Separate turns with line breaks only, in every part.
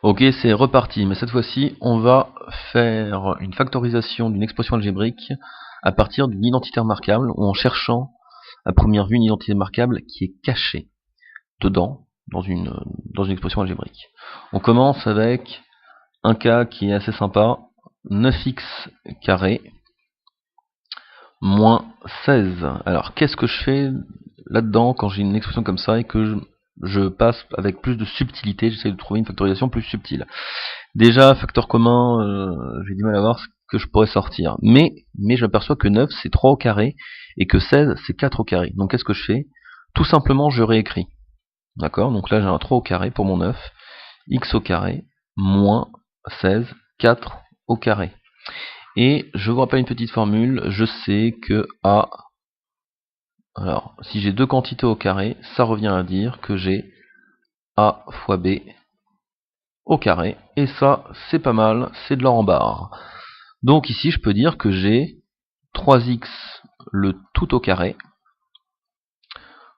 Ok, c'est reparti, mais cette fois-ci, on va faire une factorisation d'une expression algébrique à partir d'une identité remarquable, ou en cherchant à première vue une identité remarquable qui est cachée dedans, dans une expression algébrique. On commence avec un cas qui est assez sympa, 9x carré moins 16. Alors, qu'est-ce que je fais là-dedans quand j'ai une expression comme ça et que je passe avec plus de subtilité, j'essaie de trouver une factorisation plus subtile. Déjà, facteur commun, j'ai du mal à voir ce que je pourrais sortir. Mais je m'aperçois que 9 c'est 3 au carré et que 16 c'est 4 au carré. Donc qu'est-ce que je fais? Tout simplement je réécris. D'accord? Donc là j'ai un 3 au carré pour mon 9, x au carré, moins 16, 4 au carré. Et je vous rappelle une petite formule, je sais que A, alors si j'ai deux quantités au carré, ça revient à dire que j'ai A fois B au carré. Et ça, c'est pas mal, c'est de l'or en barre. Donc ici, je peux dire que j'ai 3x le tout au carré,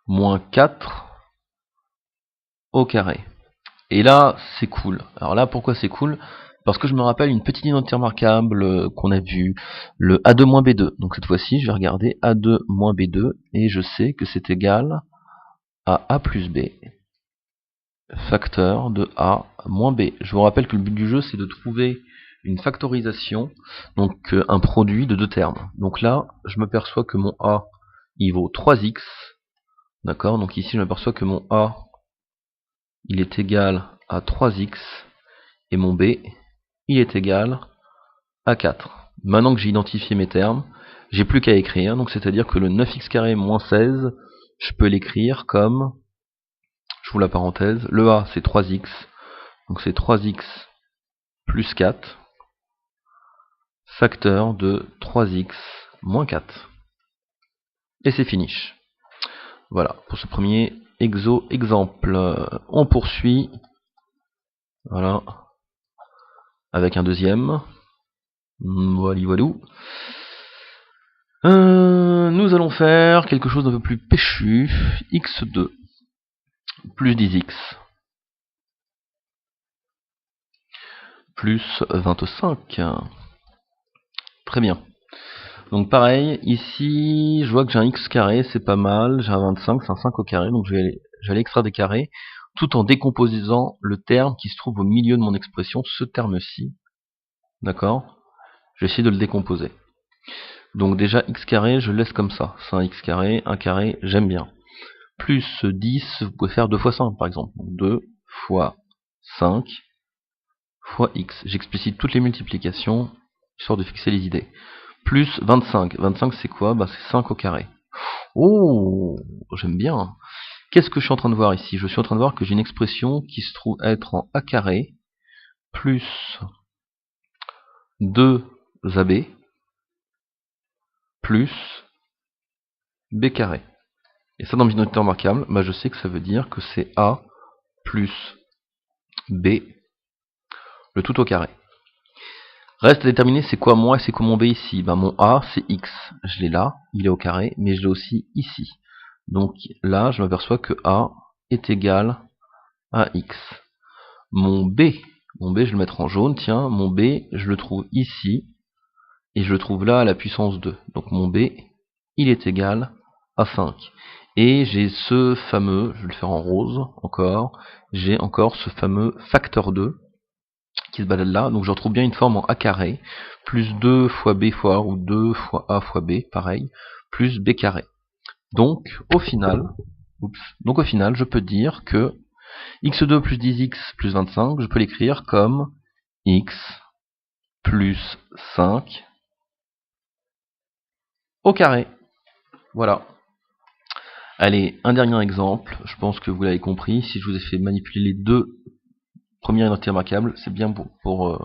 moins 4 au carré. Et là, c'est cool. Alors là, pourquoi c'est cool? Parce que je me rappelle une petite identité remarquable qu'on a vue, le A2-B2. Donc cette fois-ci, je vais regarder A2-B2, et je sais que c'est égal à A plus B, facteur de A moins B. Je vous rappelle que le but du jeu, c'est de trouver une factorisation, donc un produit de deux termes. Donc là, je m'aperçois que mon A, il vaut 3x, d'accord? Donc ici, je m'aperçois que mon A, il est égal à 3x, et mon B, il est égal à 4. Maintenant que j'ai identifié mes termes, j'ai plus qu'à écrire, donc c'est-à-dire que le 9x carré moins 16, je peux l'écrire comme, je vous la parenthèse, le A c'est 3x, donc c'est 3x plus 4, facteur de 3x moins 4. Et c'est finish. Voilà, pour ce premier exemple. On poursuit, voilà, avec un deuxième. Voilà, voilou. Nous allons faire quelque chose d'un peu plus péchu. x2 plus 10x plus 25. Très bien. Donc pareil, ici, je vois que j'ai un x carré, c'est pas mal. J'ai un 25, c'est un 5 au carré, donc je vais aller extraire des carrés, tout en décomposant le terme qui se trouve au milieu de mon expression, ce terme-ci. D'accord? Je vais essayer de le décomposer. Donc déjà, x carré, je le laisse comme ça. C'est un carré, j'aime bien. Plus 10, vous pouvez faire 2 fois 5 par exemple. Donc 2 fois 5 fois x. J'explicite toutes les multiplications, histoire de fixer les idées. Plus 25. 25 c'est quoi? Bah, c'est 5 au carré. Oh, j'aime bien. Qu'est-ce que je suis en train de voir ici? Je suis en train de voir que j'ai une expression qui se trouve être en a carré plus 2ab plus b carré. Et ça, dans mes unités remarquables, bah, je sais que ça veut dire que c'est a plus b, le tout au carré. Reste à déterminer c'est quoi mon A et c'est quoi mon B ici. Bah, mon A c'est x, je l'ai là, il est au carré, mais je l'ai aussi ici. Donc là, je m'aperçois que A est égal à x. Mon B, je vais le mettre en jaune, tiens, mon B, je le trouve ici, et je le trouve là à la puissance 2. Donc mon B, il est égal à 5. Et j'ai ce fameux, je vais le faire en rose encore, j'ai encore ce fameux facteur 2 qui se balade là, donc je retrouve bien une forme en a carré, plus 2 fois b fois a, ou 2 fois a fois b, pareil, plus b carré. Donc au final, je peux dire que x2 plus 10x plus 25, je peux l'écrire comme x plus 5 au carré. Voilà. Allez, un dernier exemple, je pense que vous l'avez compris, si je vous ai fait manipuler les deux premières identités remarquables, c'est bien pour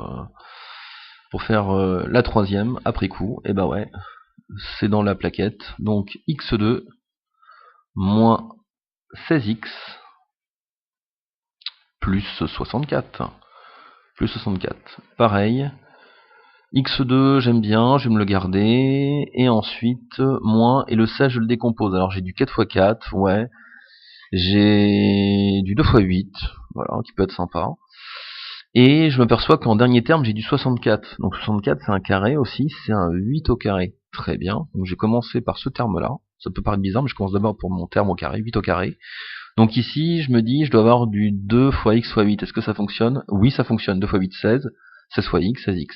faire la troisième après coup, et ben ouais, c'est dans la plaquette, donc x2 moins 16x plus 64. Plus 64. Pareil, x2 j'aime bien, je vais me le garder, et ensuite moins, et le 16 je le décompose. Alors j'ai du 4 x 4, ouais, j'ai du 2 x 8, voilà, qui peut être sympa. Et je m'aperçois qu'en dernier terme, j'ai du 64. Donc 64, c'est un carré aussi, c'est un 8 au carré. Très bien. Donc j'ai commencé par ce terme-là. Ça peut paraître bizarre, mais je commence d'abord pour mon terme au carré, 8 au carré. Donc ici, je me dis, je dois avoir du 2 fois x fois 8. Est-ce que ça fonctionne? Oui, ça fonctionne. 2 fois 8, 16. 16 fois x, 16x.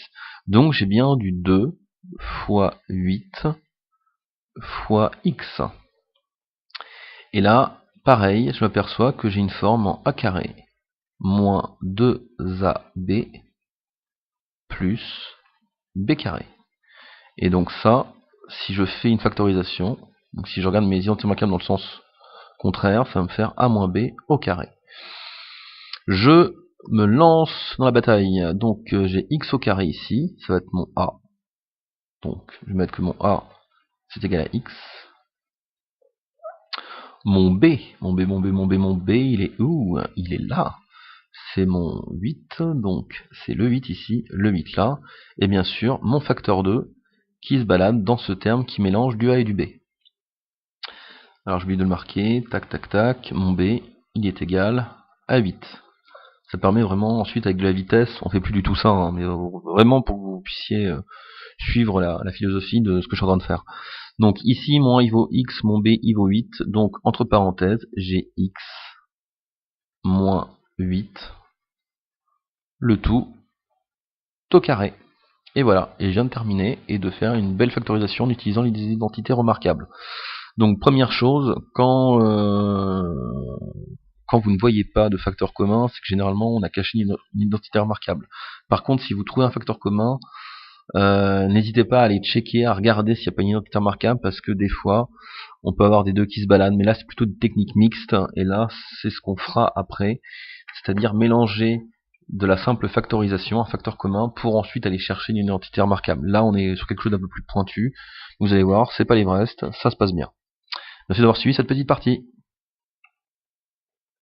Donc j'ai bien du 2 fois 8 fois x. Et là, pareil, je m'aperçois que j'ai une forme en a carré moins 2ab plus b carré. Et donc ça, si je fais une factorisation, donc si je regarde mes identités remarquables dans le sens contraire, ça va me faire a moins b au carré. Je me lance dans la bataille. Donc j'ai x au carré ici, ça va être mon a. Donc je vais mettre que mon a c'est égal à x. Mon b, il est où? Il est là. C'est mon 8, donc c'est le 8 ici, le 8 là. Et bien sûr, mon facteur 2 qui se balade dans ce terme qui mélange du a et du b. Alors j'oublie de le marquer, tac tac tac, mon b, il est égal à 8. Ça permet vraiment ensuite avec de la vitesse, on fait plus du tout ça, hein, mais vraiment pour que vous puissiez suivre la philosophie de ce que je suis en train de faire. Donc ici, mon a il vaut x, mon b il vaut 8, donc entre parenthèses, j'ai x moins 8, le tout au carré. Et voilà, et je viens de terminer et de faire une belle factorisation en utilisant les identités remarquables. Donc première chose, quand vous ne voyez pas de facteur commun, c'est que généralement on a caché une identité remarquable. Par contre, si vous trouvez un facteur commun, n'hésitez pas à aller checker, à regarder s'il n'y a pas une identité remarquable, parce que des fois, on peut avoir des deux qui se baladent, mais là c'est plutôt des techniques mixtes, et là c'est ce qu'on fera après, c'est-à-dire mélanger de la simple factorisation, un facteur commun, pour ensuite aller chercher une identité remarquable. Là on est sur quelque chose d'un peu plus pointu, vous allez voir, c'est pas l'Everest, ça se passe bien. Merci d'avoir suivi cette petite partie.